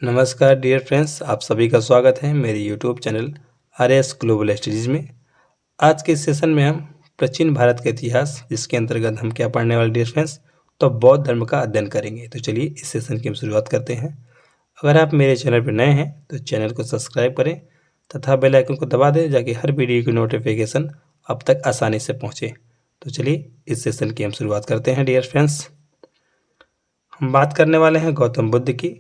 नमस्कार dear friends, आप सभी का स्वागत है मेरे YouTube channel RS. Global studies में। आज के इस सेशन में हम प्राचीन भारत का इतिहास, जिसके अंतर्गत हम क्या पढ़ने वाले डियर फ्रेंड्स, तो बौद्ध धर्म का अध्ययन करेंगे। तो चलिए इस सेशन की हम शुरुआत करते हैं। अगर आप मेरे चैनल पर नए हैं तो चैनल को सब्सक्राइब करें तथा बेल आइकन को दबा दें, ताकि हर वीडियो की नोटिफिकेशन आप तक आसानी से पहुँचे। तो चलिए इस सेशन की हम शुरुआत करते हैं डियर फ्रेंड्स। हम बात करने वाले हैं गौतम बुद्ध की।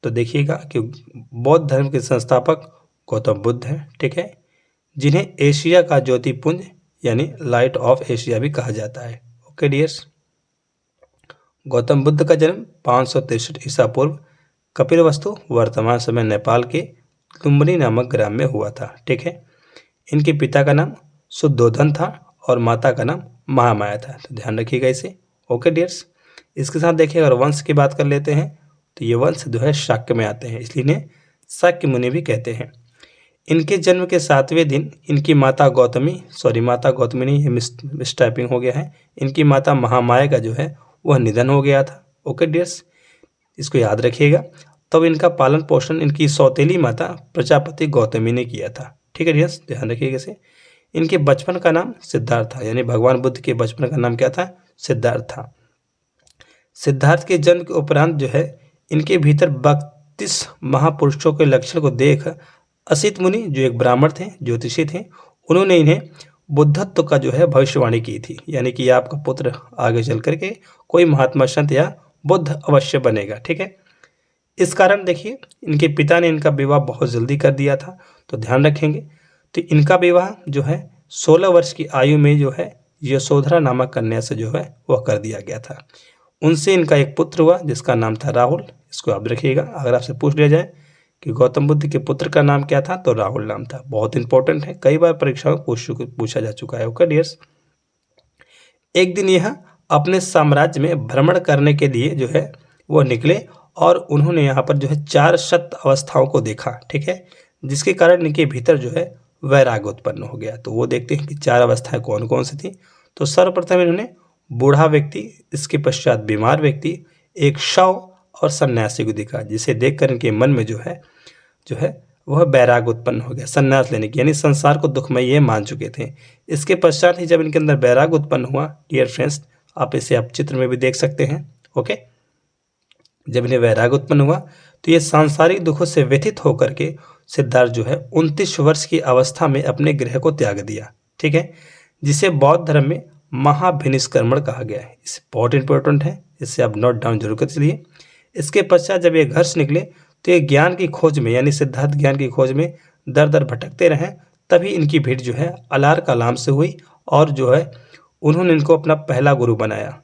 तो देखिएगा कि बौद्ध धर्म के संस्थापक गौतम बुद्ध हैं, ठीक है, जिन्हें एशिया का ज्योतिपुंज यानी लाइट ऑफ एशिया भी कहा जाता है। ओके डियर्स, गौतम बुद्ध का जन्म 563 ईसा पूर्व कपिलवस्तु वर्तमान समय नेपाल के लुम्बिनी नामक ग्राम में हुआ था, ठीक है। इनके पिता का नाम शुद्धोधन था और माता का नाम महामाया था। तो ध्यान रखिएगा इसे। ओके डियर्स, इसके साथ देखिए अगर वंश की बात कर लेते हैं तो ये वंश जो है शाक्य में आते हैं, इसलिए इन्हें शाक्य मुनि भी कहते हैं। इनके जन्म के 7वें दिन इनकी माता गौतमी नहीं, ये मिस टाइपिंग हो गया है। इनकी माता महामाया का जो है वह निधन हो गया था। ओके डियर्स, इसको याद रखिएगा। तब इनका पालन पोषण इनकी सौतेली माता प्रजापति गौतमी ने किया था, ठीक है डियर्स, ध्यान रखिएगा इसे। इनके बचपन का नाम सिद्धार्थ था, यानी भगवान बुद्ध के बचपन का नाम क्या था? सिद्धार्थ था। सिद्धार्थ के जन्म के उपरांत जो है इनके भीतर 32 महापुरुषों के लक्षण को देख असित मुनि, जो एक ब्राह्मण थे, ज्योतिषी थे, उन्होंने इन्हें बुद्धत्व का जो है भविष्यवाणी की थी, यानी कि आपका पुत्र आगे चल करके कोई महात्मा संत या बुद्ध अवश्य बनेगा, ठीक है। इस कारण देखिए इनके पिता ने इनका विवाह बहुत जल्दी कर दिया था, तो ध्यान रखेंगे। तो इनका विवाह जो है 16 वर्ष की आयु में जो है यशोधरा नामक कन्या से जो है वह कर दिया गया था। उनसे इनका एक पुत्र हुआ जिसका नाम था राहुल। इसको याद रखिएगा। अगर आपसे पूछ लिया जाए कि गौतम बुद्ध के पुत्र का नाम क्या था, तो राहुल नाम था। बहुत इंपॉर्टेंट है, कई बार परीक्षाओं में पूछा जा चुका है। ओके डियर्स, एक दिन यह अपने साम्राज्य में भ्रमण करने के लिए जो है वो निकले और उन्होंने यहाँ पर जो है 4 सत्य अवस्थाओं को देखा, ठीक है, जिसके कारण इनके भीतर जो है वैराग्य उत्पन्न हो गया। तो वो देखते हैं कि 4 अवस्थाएं कौन कौन सी थी। तो सर्वप्रथम इन्होंने बूढ़ा व्यक्ति, इसके पश्चात बीमार व्यक्ति, एक शव और सन्यासी को देखा, जिसे देखकर इनके मन में जो है वह वैराग्य उत्पन्न हो गया, सन्यास लेने की, यानी संसार को दुखमय ये मान चुके थे। इसके पश्चात ही जब इनके अंदर वैराग्य उत्पन्न हुआ डियर फ्रेंड्स, आप इसे आप चित्र में भी देख सकते हैं। ओके, जब इन्हें वैराग्य उत्पन्न हुआ तो ये सांसारिक दुखों से व्यथित होकर के सिद्धार्थ जो है 29 वर्ष की अवस्था में अपने गृह को त्याग दिया, ठीक है, जिसे बौद्ध धर्म में महाभिनिष्क्रमण कहा गया है। इस बहुत इंपॉर्टेंट है, इससे आप नोट डाउन जरूर कर लीजिए। इसके पश्चात जब ये घर से निकले तो ये ज्ञान की खोज में, यानी सिद्धार्थ ज्ञान की खोज में दर दर भटकते रहे। तभी इनकी भेंट जो है अलार कलाम से हुई और जो है उन्होंने इनको अपना पहला गुरु बनाया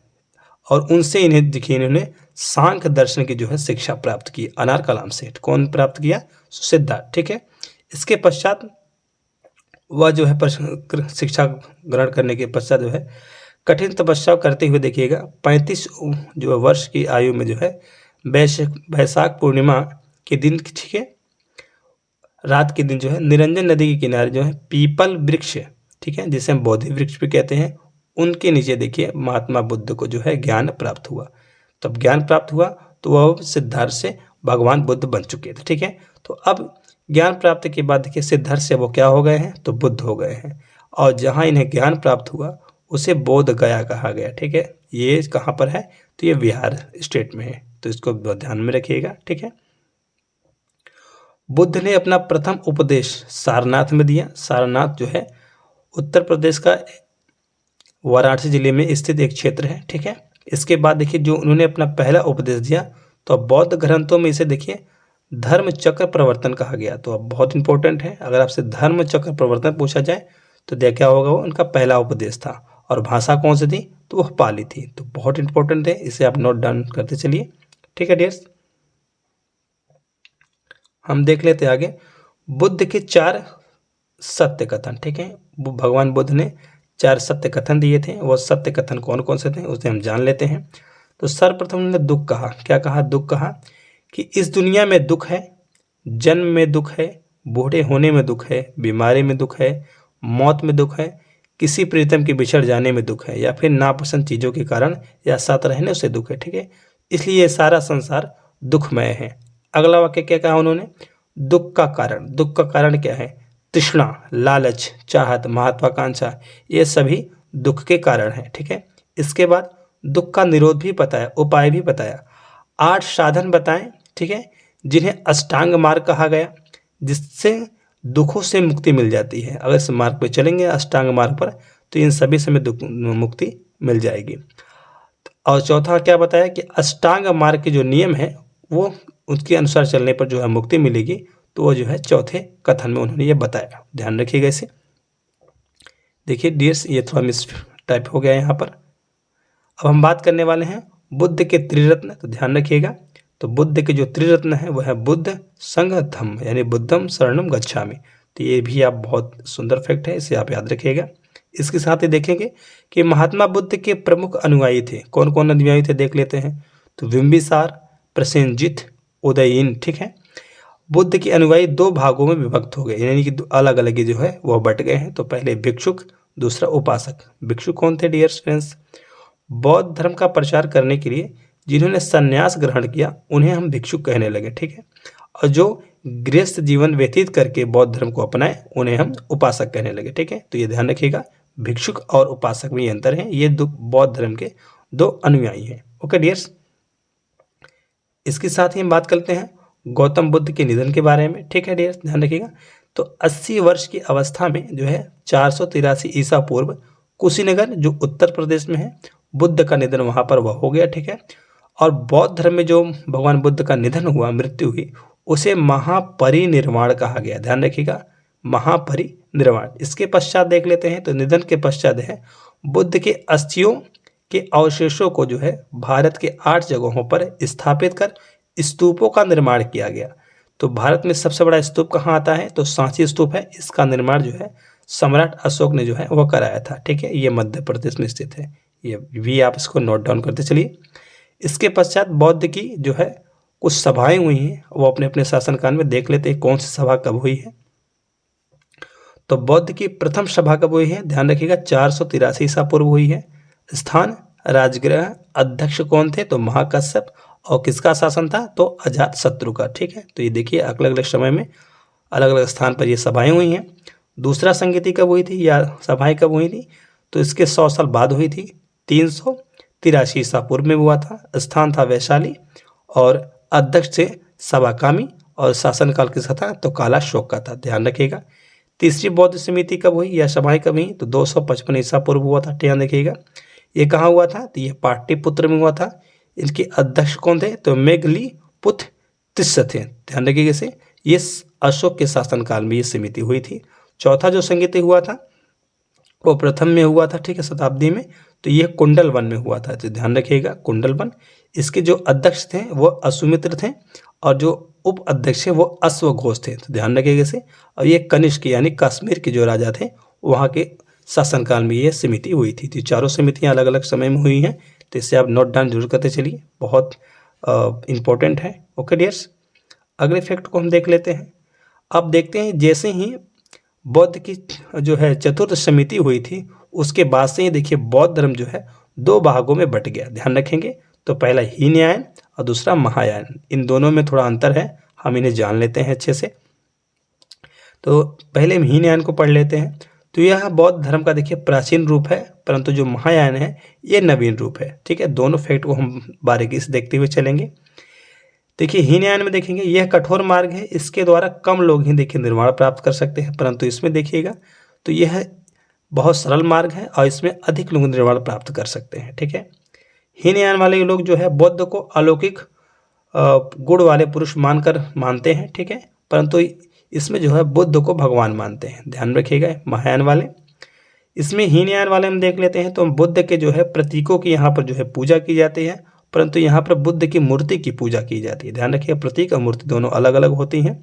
और उनसे इन्होंने सांख्य दर्शन की जो है शिक्षा प्राप्त की। अनार कलाम से कौन प्राप्त किया? सिद्धार्थ, ठीक है। इसके पश्चात वह जो है शिक्षा ग्रहण करने के पश्चात जो है कठिन तपस्या करते हुए देखिएगा 35 जो वर्ष की आयु में जो है वैशाख पूर्णिमा के दिन, ठीक है, रात के दिन जो है निरंजन नदी के किनारे जो है पीपल वृक्ष, ठीक है, जिसे हम बोधि वृक्ष भी कहते हैं, उनके नीचे देखिए महात्मा बुद्ध को जो है ज्ञान प्राप्त हुआ। तब ज्ञान प्राप्त हुआ तो वह सिद्धार्थ से भगवान बुद्ध बन चुके थे, ठीक है। तो अब ज्ञान प्राप्त के बाद देखिए सिद्धार्थ से वो क्या हो गए हैं? तो बुद्ध हो गए हैं। और जहाँ इन्हें ज्ञान प्राप्त हुआ उसे बोध गया कहा गया, ठीक है। ये कहाँ पर है? तो ये बिहार स्टेट में है, तो इसको ध्यान में रखिएगा, ठीक है। बुद्ध ने अपना प्रथम उपदेश सारनाथ में दिया। सारनाथ जो है उत्तर प्रदेश का वाराणसी जिले में स्थित एक क्षेत्र है, ठीक है। इसके बाद देखिए जो उन्होंने अपना पहला उपदेश दिया तो बौद्ध ग्रंथों में इसे देखिए धर्म चक्र प्रवर्तन कहा गया। तो अब बहुत इंपॉर्टेंट है, अगर आपसे धर्म चक्र प्रवर्तन पूछा जाए तो क्या होगा? वो उनका पहला उपदेश था। और भाषा कौन सी थी? तो वह पाली थी। तो बहुत इंपॉर्टेंट है, इसे आप नोट डाउन करते चलिए, ठीक है डियर्स। हम देख लेते आगे बुद्ध के 4 सत्य कथन, ठीक है। भगवान बुद्ध ने 4 सत्य कथन दिए थे। वो सत्य कथन कौन कौन से थे उसे हम जान लेते हैं। तो सर्वप्रथम उन्होंने दुख कहा। क्या कहा? दुख कहा कि इस दुनिया में दुख है, जन्म में दुख है, बूढ़े होने में दुख है, बीमारी में दुख है, मौत में दुख है, किसी प्रीतम के बिछड़ जाने में दुख है, या फिर नापसंद चीज़ों के कारण या साथ रहने से दुख है, ठीक है। इसलिए ये सारा संसार दुखमय है। अगला वाक्य क्या कहा उन्होंने, दुख का कारण। दुख का कारण क्या है, तृष्णा, लालच, चाहत, महत्वाकांक्षा, ये सभी दुख के कारण है। ठीक है, इसके बाद दुख का निरोध भी बताया, उपाय भी बताया, 8 साधन बताएं, ठीक है, जिन्हें अष्टांग मार्ग कहा गया, जिससे दुखों से मुक्ति मिल जाती है। अगर इस मार्ग पे चलेंगे अष्टांग मार्ग पर तो इन सभी से दुख मुक्ति मिल जाएगी। और चौथा क्या बताया कि अष्टांग मार्ग के जो नियम है वो उसके अनुसार चलने पर जो है मुक्ति मिलेगी। तो वो जो है चौथे कथन में उन्होंने ये बताया, ध्यान रखिएगा इसे। देखिए डियर्स, ये थोड़ा मिस टाइप हो गया यहाँ पर। अब हम बात करने वाले हैं बुद्ध के त्रिरत्न, तो ध्यान रखिएगा। तो बुद्ध के जो त्रिरत्न है वह है बुद्ध, संघ, धम्म, यानी बुद्धम शरणम गच्छामि। तो ये भी आप बहुत सुंदर फैक्ट है, इसे आप याद रखिएगा। इसके साथ ही देखेंगे कि महात्मा बुद्ध के प्रमुख अनुयायी थे। कौन कौन अनुयायी थे देख लेते हैं। तो बिंबिसार, प्रसेनजित, उदयीन। ठीक है, बुद्ध के अनुयायी 2 भागों में विभक्त हो गए, यानी कि अलग अलग जो है वह बट गए हैं। तो पहले भिक्षुक, दूसरा उपासक। भिक्षुक कौन थे डियर फ्रेंड्स, बौद्ध धर्म का प्रचार करने के लिए जिन्होंने संन्यास ग्रहण किया उन्हें हम भिक्षुक कहने लगे। ठीक है, और जो गृहस्थ जीवन व्यतीत करके बौद्ध धर्म को अपनाए उन्हें हम उपासक कहने लगे। ठीक है, तो ये ध्यान रखिएगा, भिक्षुक और उपासक में ये अंतर है। ये बौद्ध धर्म के 2 अनुयायी हैं। ओके डियर्स, इसके साथ ही हम बात करते हैं गौतम बुद्ध के निधन के बारे में। ठीक है डियर्स, ध्यान रखिएगा। तो 80 वर्ष की अवस्था में जो है 483 ईसा पूर्व कुशीनगर जो उत्तर प्रदेश में है, बुद्ध का निधन वहाँ पर वह हो गया। ठीक है, और बौद्ध धर्म में जो भगवान बुद्ध का निधन हुआ, मृत्यु हुई, उसे महापरिनिर्वाण कहा गया। ध्यान रखिएगा, महापरिनिर्वाण। इसके पश्चात देख लेते हैं, तो निधन के पश्चात है बुद्ध के अस्थियों के अवशेषों को जो है भारत के 8 जगहों पर स्थापित कर स्तूपों का निर्माण किया गया। तो भारत में सबसे बड़ा स्तूप कहाँ आता है, तो सांची स्तूप है। इसका निर्माण जो है सम्राट अशोक ने जो है वह कराया था। ठीक है, ये मध्य प्रदेश में स्थित है। ये भी आप इसको नोट डाउन करते चलिए। इसके पश्चात बौद्ध की जो है कुछ सभाएं हुई हैं, वो अपने अपने शासनकाल में देख लेते हैं कौन सी सभा कब हुई है। तो बौद्ध की प्रथम सभा कब हुई है, ध्यान रखिएगा 483 ईसा पूर्व हुई है। स्थान राजगृह, अध्यक्ष कौन थे, तो महाकश्यप, और किसका शासन था, तो अजात शत्रु का। ठीक है, तो ये देखिए अलग अलग समय में अलग अलग स्थान पर ये सभाएं हुई हैं। दूसरा संगति कब हुई थी या सभाएं कब हुई थी, तो इसके 100 साल बाद हुई थी। 383 ईसा पूर्व में हुआ था। स्थान था वैशाली और अध्यक्ष थे सवाकामी और शासनकाल किसका था, तो काला शोक का था। ध्यान रखिएगा। तीसरी बौद्ध समिति कब हुई या सभाएं कब हुई, तो 255 ईसा पूर्व हुआ था। ध्यान रखिएगा। ये कहाँ हुआ था, तो ये पाटलिपुत्र में हुआ था। इनके अध्यक्ष कौन थे, तो मेघली पुत्र तिस्स थे। ध्यान रखिएगा इसे। ये अशोक के शासनकाल में ये समिति हुई थी। चौथा जो संगति हुआ था वो प्रथम में हुआ था। ठीक है, शताब्दी में। तो ये कुंडल वन में हुआ था। तो ध्यान रखिएगा कुंडल वन। इसके जो अध्यक्ष थे वो अश्वमित्र थे और जो उप अध्यक्ष है वो अश्वघोष थे। तो ध्यान रखिएगा इसे। और ये कनिष्क यानी कश्मीर के जो राजा थे वहाँ के शासनकाल में ये समिति हुई थी। तो चारों समितियाँ अलग अलग समय में हुई हैं। तो इससे आप नोट डाउन जरूर करते चलिए, बहुत इंपॉर्टेंट है। ओके डियर्स, अगले फैक्ट को हम देख लेते हैं। अब देखते हैं जैसे ही बौद्ध की जो है चतुर्थ समिति हुई थी उसके बाद से ही देखिए बौद्ध धर्म जो है 2 भागों में बट गया। ध्यान रखेंगे। तो पहला हीनयान और दूसरा महायान। इन दोनों में थोड़ा अंतर है, हम इन्हें जान लेते हैं अच्छे से। तो पहले हम हीनयान को पढ़ लेते हैं। तो यह बौद्ध धर्म का देखिए प्राचीन रूप है, परंतु जो महायान है ये नवीन रूप है। ठीक है, दोनों फैक्ट को हम बारीकी से देखते हुए चलेंगे। देखिए हीनयान में देखेंगे यह कठोर मार्ग है, इसके द्वारा कम लोग ही देखिए निर्वाण प्राप्त कर सकते हैं। परंतु इसमें देखिएगा तो यह बहुत सरल मार्ग है और इसमें अधिक लोग निर्वाण प्राप्त कर सकते हैं। ठीक है, हीनयान वाले लोग जो है बुद्ध को अलौकिक गुण वाले पुरुष मानकर मानते हैं। ठीक है, परंतु इसमें जो है बुद्ध को भगवान मानते हैं। ध्यान रखिएगा। महायान वाले, इसमें हीनयान वाले हम देख लेते हैं तो बुद्ध के जो है प्रतीकों की यहाँ पर जो है पूजा की जाती है, परंतु यहाँ पर बुद्ध की मूर्ति की पूजा की जाती है। ध्यान रखिए, प्रतीक और मूर्ति दोनों अलग अलग होती हैं।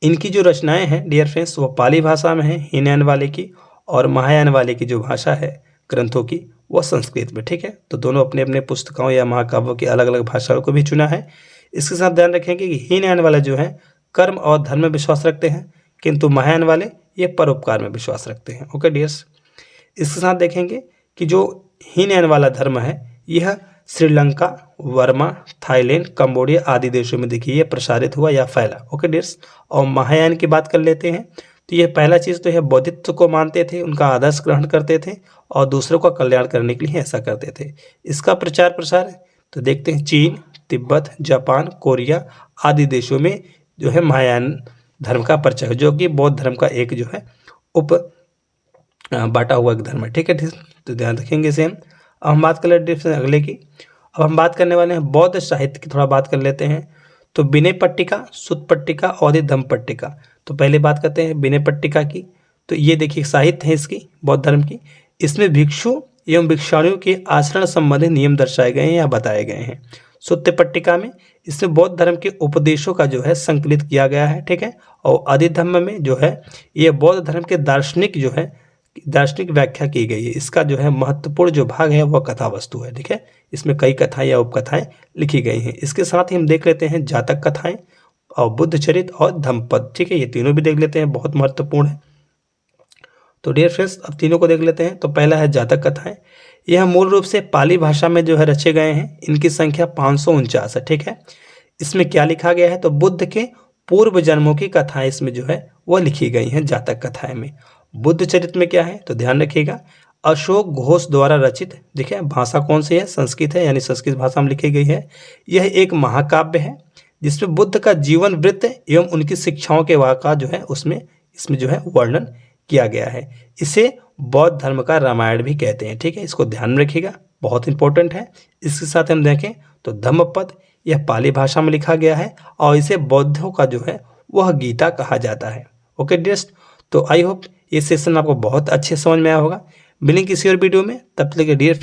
इनकी जो रचनाएं हैं डियर फ्रेंड्स वो पाली भाषा में है हीनयान वाले की, और महायान वाले की जो भाषा है ग्रंथों की वो संस्कृत में। ठीक है, तो दोनों अपने अपने पुस्तकों या महाकाव्यों की अलग अलग भाषाओं को भी चुना है। इसके साथ ध्यान रखेंगे कि हीनयान वाले जो है कर्म और धर्म में विश्वास रखते हैं, किंतु महायान वाले ये परोपकार में विश्वास रखते हैं। ओके डियर्स, इसके साथ देखेंगे कि जो हीनयान वाला धर्म है यह श्रीलंका, वर्मा, थाईलैंड, कंबोडिया आदि देशों में देखिए ये प्रसारित हुआ या फैला। ओके डियर्स, और महायान की बात कर लेते हैं तो ये पहला चीज़ तो है बौद्धित्व को मानते थे, उनका आदर्श ग्रहण करते थे और दूसरों का कल्याण करने के लिए ऐसा करते थे। इसका प्रचार प्रसार तो देखते हैं चीन, तिब्बत, जापान, कोरिया आदि देशों में जो है महायान धर्म का प्रचार, जो कि बौद्ध धर्म का एक जो है उप बांटा हुआ एक धर्म है। ठीक है, तो ध्यान रखेंगे इसे हम। अब हम बात कर लेते हैं अगले की। अब हम बात करने वाले हैं बौद्ध साहित्य की, थोड़ा बात कर लेते हैं। तो विनय पट्टिका, सुत्त पट्टिका और धम्म पट्टिका। तो पहले बात करते हैं विनय पट्टिका की। तो ये देखिए साहित्य है इसकी बौद्ध धर्म की। इसमें भिक्षु एवं भिक्षाणियों के आचरण संबंधी नियम दर्शाए गए हैं या बताए गए हैं। सुत्त पट्टिका में इसमें बौद्ध धर्म के उपदेशों का जो है संकलित किया गया है। ठीक है, और अधिधम्म में जो है ये बौद्ध धर्म के दार्शनिक व्याख्या की गई है। इसका जो है महत्वपूर्ण जो भाग है वह कथा वस्तु है। ठीक है, इसमें कई कथाएं या उपकथाएं लिखी गई हैं। इसके साथ ही हम देख लेते हैं जातक कथाएं और बुद्ध चरित और धम्मपद। ठीक है, ये तीनों भी देख लेते हैं, बहुत महत्वपूर्ण है। तो डियर फ्रेंड्स, अब तीनों को देख लेते हैं। तो पहला है जातक कथाएं। यह मूल रूप से पाली भाषा में जो है रचे गए हैं। इनकी संख्या 549 है। ठीक है, इसमें क्या लिखा गया है तो बुद्ध के पूर्व जन्मों की कथाएं इसमें जो है वह लिखी गई हैं जातक कथाएं में। बुद्ध चरित में क्या है तो ध्यान रखिएगा, अशोक घोष द्वारा रचित, देखिए भाषा कौन सी है, संस्कृत है, यानी संस्कृत भाषा में लिखी गई है। यह एक महाकाव्य है जिसमें बुद्ध का जीवन वृत्त एवं उनकी शिक्षाओं के वाक़ा जो है इसमें जो है वर्णन किया गया है। इसे बौद्ध धर्म का रामायण भी कहते हैं। ठीक है, इसको ध्यान में रखिएगा, बहुत इंपॉर्टेंट है। इसके साथ हम देखें तो धम्मपद, यह पाली भाषा में लिखा गया है और इसे बौद्धों का जो है वह गीता कहा जाता है। ओके डियर्स, तो आई होप ये सेशन आपको बहुत अच्छे समझ में आया होगा। मिलेंगे किसी और वीडियो में, तब तक के डियर